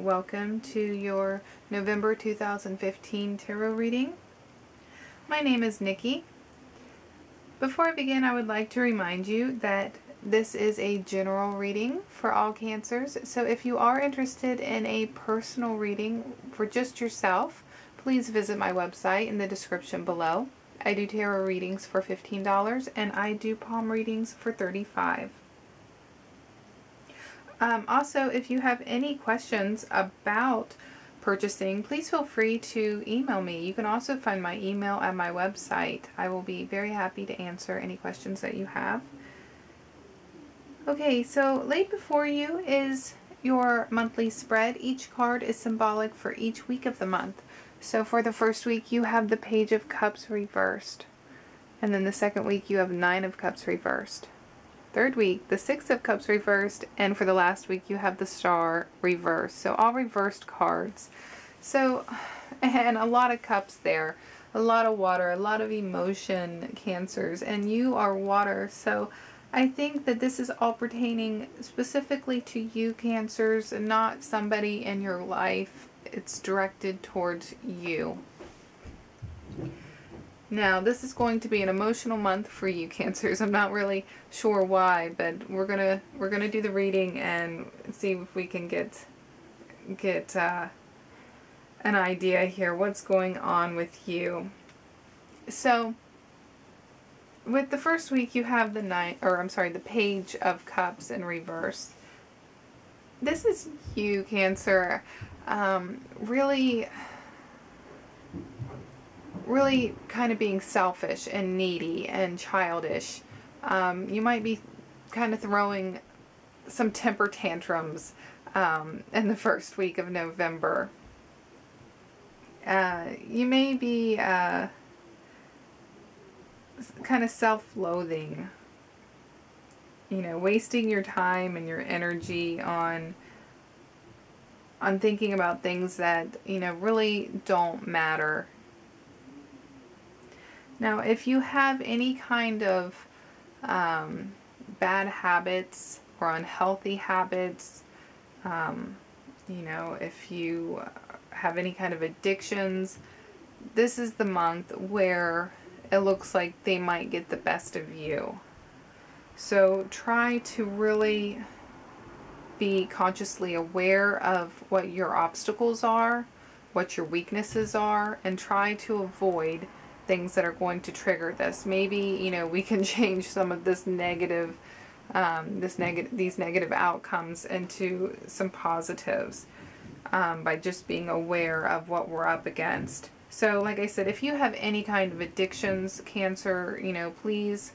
welcome to your November 2015 tarot reading. My name is Nikki. Before I begin, I would like to remind you that this is a general reading for all cancers. So if you are interested in a personal reading for just yourself, please visit my website in the description below. I do tarot readings for $15 and I do palm readings for $35. Also, if you have any questions about purchasing, please feel free to email me. You can also find my email at my website. I will be very happy to answer any questions that you have. Okay, so laid before you is your monthly spread. Each card is symbolic for each week of the month. So for the first week, you have the Page of Cups reversed. And then the second week, you have Nine of Cups reversed. Third week, the Six of Cups reversed, and for the last week you have the Star reversed. So all reversed cards. So, and a lot of cups there, a lot of water, a lot of emotion, Cancers, and you are water. So I think that this is all pertaining specifically to you, Cancers, and not somebody in your life. It's directed towards you. Now, this is going to be an emotional month for you, Cancers. I'm not really sure why, but we're gonna do the reading and see if we can get an idea here what's going on with you. So, with the first week, you have the Page of Cups in reverse. This is you, Cancer. Really kind of being selfish and needy and childish. You might be kind of throwing some temper tantrums in the first week of November. You may be kind of self-loathing, wasting your time and your energy on thinking about things that really don't matter. Now, if you have any kind of bad habits or unhealthy habits, if you have any kind of addictions, this is the month where it looks like they might get the best of you. So try to really be consciously aware of what your obstacles are, what your weaknesses are, and try to avoid things that are going to trigger this. Maybe, we can change some of this negative, these negative outcomes into some positives by just being aware of what we're up against. So, like I said, if you have any kind of addictions, Cancer, please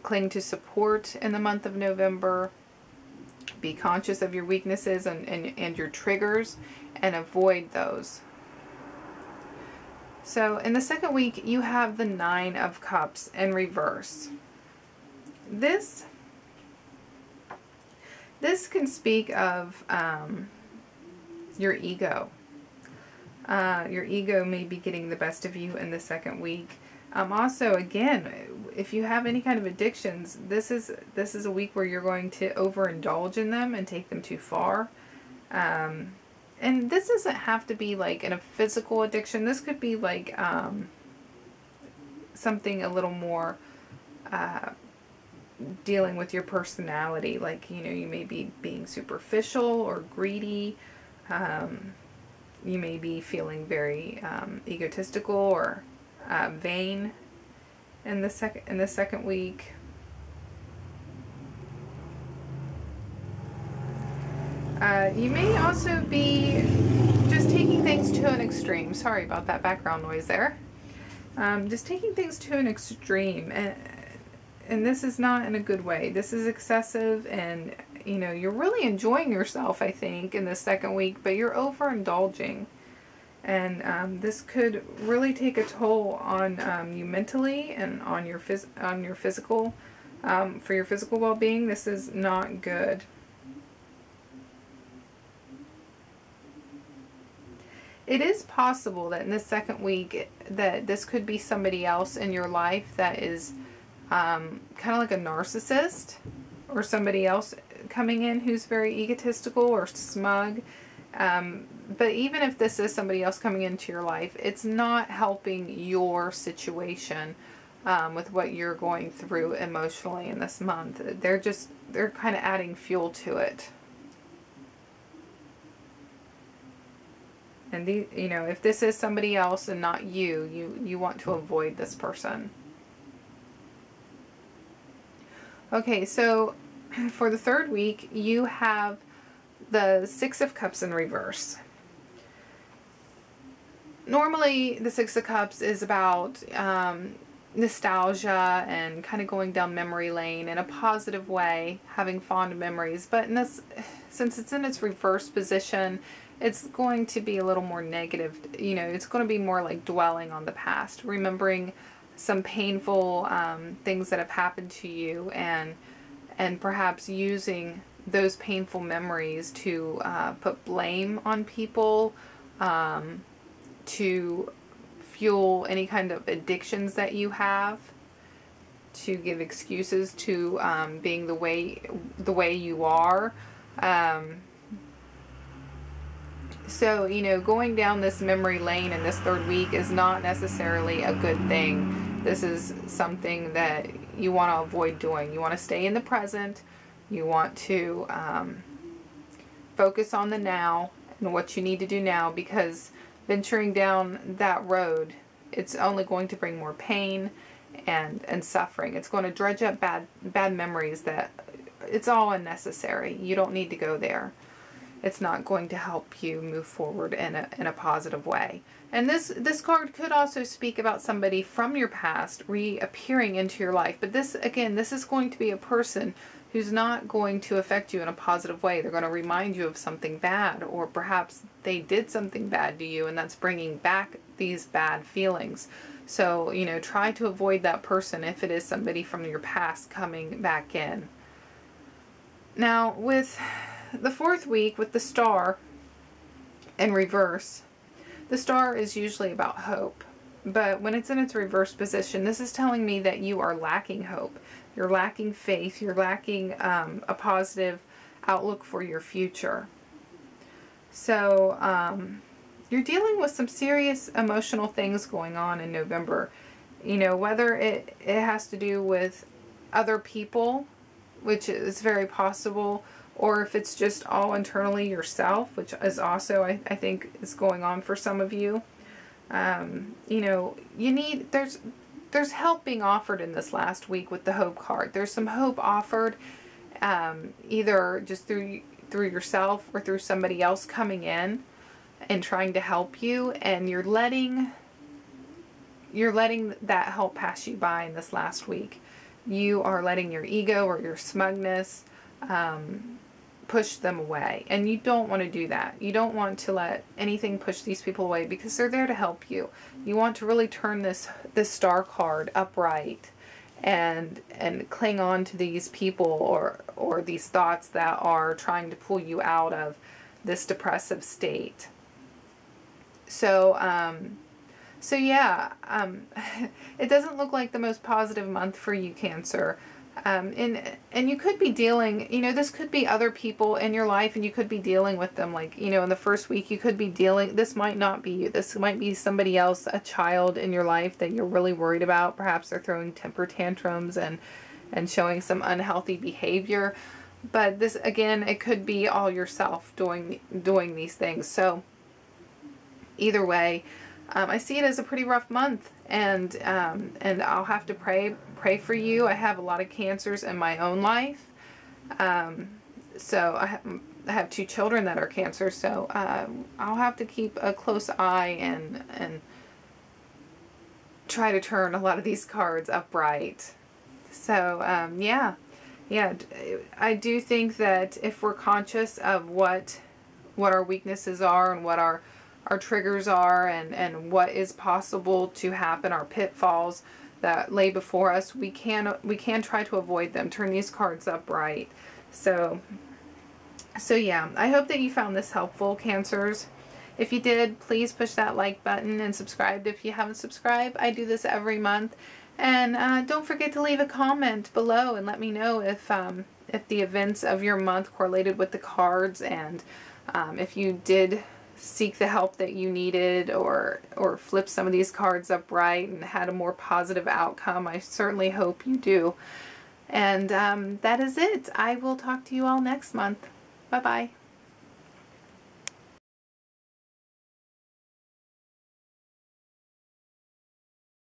cling to support in the month of November. Be conscious of your weaknesses and your triggers and avoid those. So in the second week, you have the Nine of Cups in reverse. This can speak of your ego. Your ego may be getting the best of you in the second week. Also, again, if you have any kind of addictions, this is a week where you're going to overindulge in them and take them too far. And this doesn't have to be like in a physical addiction. This could be like something a little more dealing with your personality. Like, you may be being superficial or greedy. You may be feeling very egotistical or vain in the second week. You may also be just taking things to an extreme. Sorry about that background noise there. Just taking things to an extreme, and this is not in a good way. This is excessive, and you're really enjoying yourself, I think, in the second week, but you're overindulging, and this could really take a toll on you mentally and on your physical, for your physical well-being. This is not good. It is possible that in the second week that this could be somebody else in your life that is kind of like a narcissist, or somebody else coming in who's very egotistical or smug. But even if this is somebody else coming into your life, it's not helping your situation with what you're going through emotionally in this month. They're kind of adding fuel to it. And if this is somebody else and not you, you want to avoid this person. Okay, so for the third week, you have the Six of Cups in reverse. Normally, the Six of Cups is about nostalgia and kind of going down memory lane in a positive way, having fond memories. But in this, since it's in its reverse position, it's going to be a little more negative. It's going to be more like dwelling on the past, remembering some painful things that have happened to you, and perhaps using those painful memories to put blame on people, to fuel any kind of addictions that you have, to give excuses to being the way you are. So, going down this memory lane in this third week is not necessarily a good thing. This is something that you want to avoid doing. You want to stay in the present. You want to focus on the now and what you need to do now, because venturing down that road, it's only going to bring more pain and suffering. It's going to dredge up bad memories that it's all unnecessary. You don't need to go there. It's not going to help you move forward in a positive way. And this card could also speak about somebody from your past reappearing into your life. But this is going to be a person who's not going to affect you in a positive way. They're going to remind you of something bad, or perhaps they did something bad to you, and that's bringing back these bad feelings. So, try to avoid that person if it is somebody from your past coming back in. Now, with the fourth week, with the Star in reverse, the Star is usually about hope. But when it's in its reverse position, this is telling me that you are lacking hope. You're lacking faith. You're lacking a positive outlook for your future. So you're dealing with some serious emotional things going on in November. Whether it has to do with other people, which is very possible, or if it's just all internally yourself, which is also, I think, is going on for some of you. There's help being offered in this last week with the Hope card. There's some hope offered, either just through yourself or through somebody else coming in and trying to help you, and you're letting that help pass you by in this last week. You are letting your ego or your smugness push them away, and you don't want to do that. You don't want to let anything push these people away, because they're there to help you. You want to really turn this Star card upright and cling on to these people or these thoughts that are trying to pull you out of this depressive state. So yeah, it doesn't look like the most positive month for you, Cancer. And you could be dealing, this could be other people in your life, and you could be dealing with them. Like, in the first week, you could be dealing, this might not be you. This might be somebody else, a child in your life that you're really worried about. Perhaps they're throwing temper tantrums and showing some unhealthy behavior. But this, again, it could be all yourself doing these things. So either way, I see it as a pretty rough month, and I'll have to pray for you. I have a lot of Cancers in my own life. So I have 2 children that are Cancer, so I'll have to keep a close eye and try to turn a lot of these cards upright. So yeah, I do think that if we're conscious of what our weaknesses are and what our triggers are, and what is possible to happen, our pitfalls that lay before us, we can try to avoid them, turn these cards upright. So yeah, I hope that you found this helpful, Cancers. If you did, please push that like button and subscribe if you haven't subscribed. I do this every month. And don't forget to leave a comment below and let me know if if the events of your month correlated with the cards, and if you did seek the help that you needed, or flip some of these cards up right and had a more positive outcome. I certainly hope you do. And that is it. I will talk to you all next month. Bye-bye.